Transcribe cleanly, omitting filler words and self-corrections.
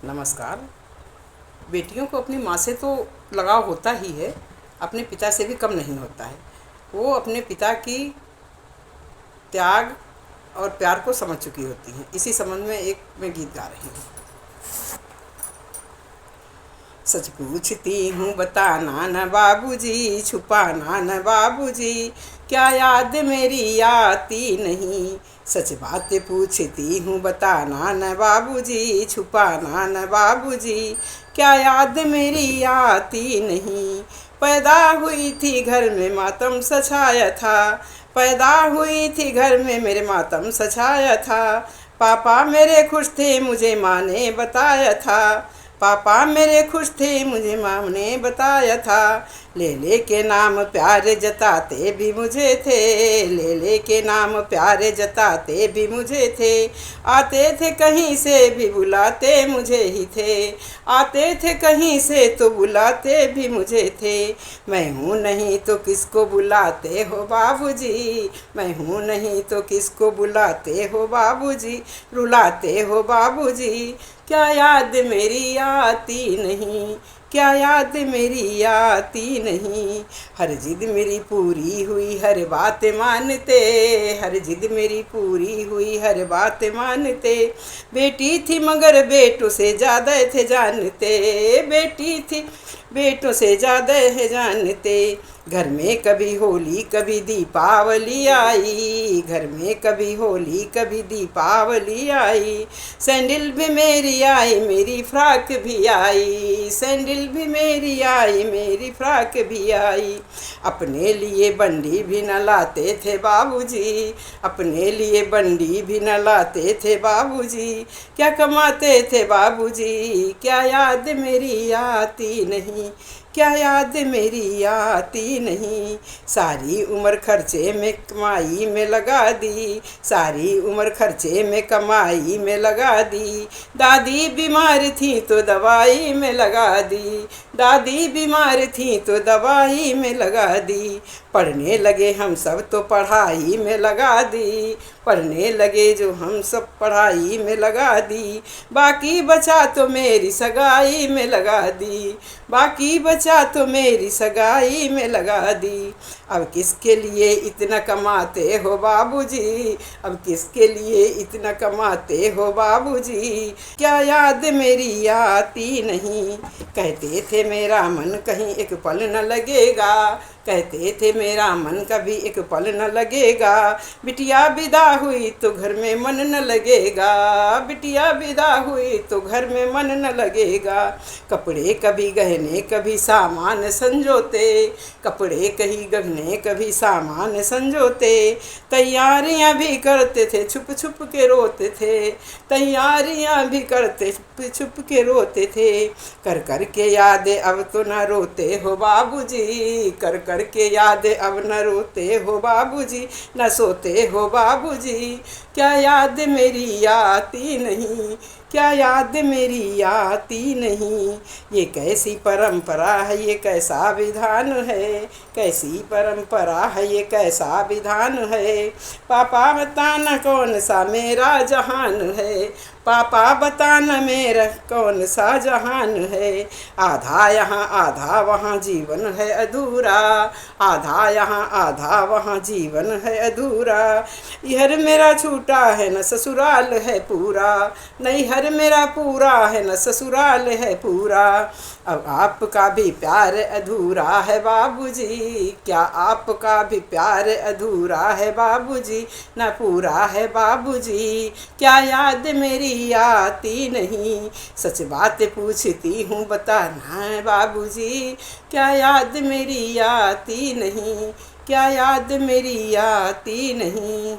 नमस्कार। बेटियों को अपनी माँ से तो लगाव होता ही है, अपने पिता से भी कम नहीं होता है। वो अपने पिता की त्याग और प्यार को समझ चुकी होती हैं। इसी संबंध में एक मैं गीत गा रही हूँ। सच पूछती हूँ बताना न बाबूजी, छुपाना न बाबूजी, क्या याद मेरी आती नहीं। सच बात पूछती हूँ बताना न बाबूजी, छुपाना न बाबूजी, क्या याद मेरी आती नहीं। पैदा हुई थी घर में मातम सछाया था, पैदा हुई थी घर में मेरे मातम सछाया था। पापा मेरे खुश थे मुझे माँ ने बताया था, पापा मेरे खुश थे मुझे माँ ने बताया था। ले ले के नाम प्यारे जताते भी मुझे थे, ले ले के नाम प्यारे जताते भी मुझे थे। आते थे कहीं से भी बुलाते मुझे ही थे, आते थे कहीं से तो बुलाते भी मुझे थे। मैं हूँ नहीं तो किसको बुलाते हो बाबूजी, मैं हूँ नहीं तो किसको बुलाते हो बाबूजी, रुलाते हो बाबूजी, क्या याद मेरी आती नहीं, क्या याद मेरी आती नहीं। हर जिद मेरी पूरी हुई हर बात मानते, हर जिद मेरी पूरी हुई हर बात मानते। बेटी थी मगर बेटों से ज़्यादा थे जानते, बेटी थी बेटों से ज़्यादा है जानते। घर में कभी होली कभी दीपावली आई, घर में कभी होली कभी दीपावली आई। सैंडल भी मेरी आई मेरी फ्रॉक भी आई, सैंडल भी मेरी आई मेरी फ्रॉक भी आई। अपने लिए बंडी भी न लाते थे बाबूजी, अपने लिए बंडी भी न लाते थे बाबूजी, क्या कमाते थे बाबूजी, क्या याद मेरी आती नहीं, क्या याद मेरी आती नहीं। सारी उम्र खर्चे में कमाई में लगा दी, सारी उम्र खर्चे में कमाई में लगा दी। दादी बीमार थी तो दवाई में लगा दी, दादी बीमार थी तो दवाई में लगा दी। पढ़ने लगे हम सब तो पढ़ाई में लगा दी, पढ़ने लगे जो हम सब पढ़ाई में लगा दी। बाकी बचा तो मेरी सगाई में लगा दी, बाकी बचा तो मेरी सगाई में लगा दी। अब किसके लिए इतना कमाते हो बाबूजी, अब किसके लिए इतना कमाते हो बाबूजी, क्या याद मेरी आती नहीं। कहते थे मेरा मन कहीं एक पल न लगेगा, कहते थे मेरा मन कभी एक पल न लगेगा। बिटिया विदा हुई तो घर में मन न लगेगा, बिटिया विदा हुई तो घर में मन न लगेगा। कपड़े कभी गहने कभी सामान संजोते, कपड़े कहीं गहने कभी सामान संजोते। तैयारियां भी करते थे छुप छुप के रोते थे, तैयारियां भी करते छुप छुप के रोते थे। कर कर के याद अब तो न रोते हो बाबूजी, कर कर के याद अब न रोते हो बाबूजी, न सोते हो बाबूजी, क्या याद मेरी आती नहीं, क्या याद मेरी आती नहीं। ये कैसी परंपरा है, ये कैसा विधान है, कैसी परंपरा है, ये कैसा विधान है। पापा बताना कौन सा मेरा जहान है, पापा बताना मेरा कौन सा जहान है। आधा यहाँ आधा वहाँ जीवन है अधूरा, आधा यहाँ आधा वहाँ जीवन है अधूरा। इहर मेरा छूटा है न ससुराल है पूरा, नैहर मेरा पूरा है न ससुराल है पूरा। अब आपका भी प्यार अधूरा है बाबूजी, क्या आपका भी प्यार अधूरा है बाबूजी, न पूरा है बाबूजी, क्या याद मेरी आती नहीं। सच बात पूछती हूँ बताना है बाबूजी, क्या याद मेरी आती नहीं, क्या याद मेरी आती नहीं।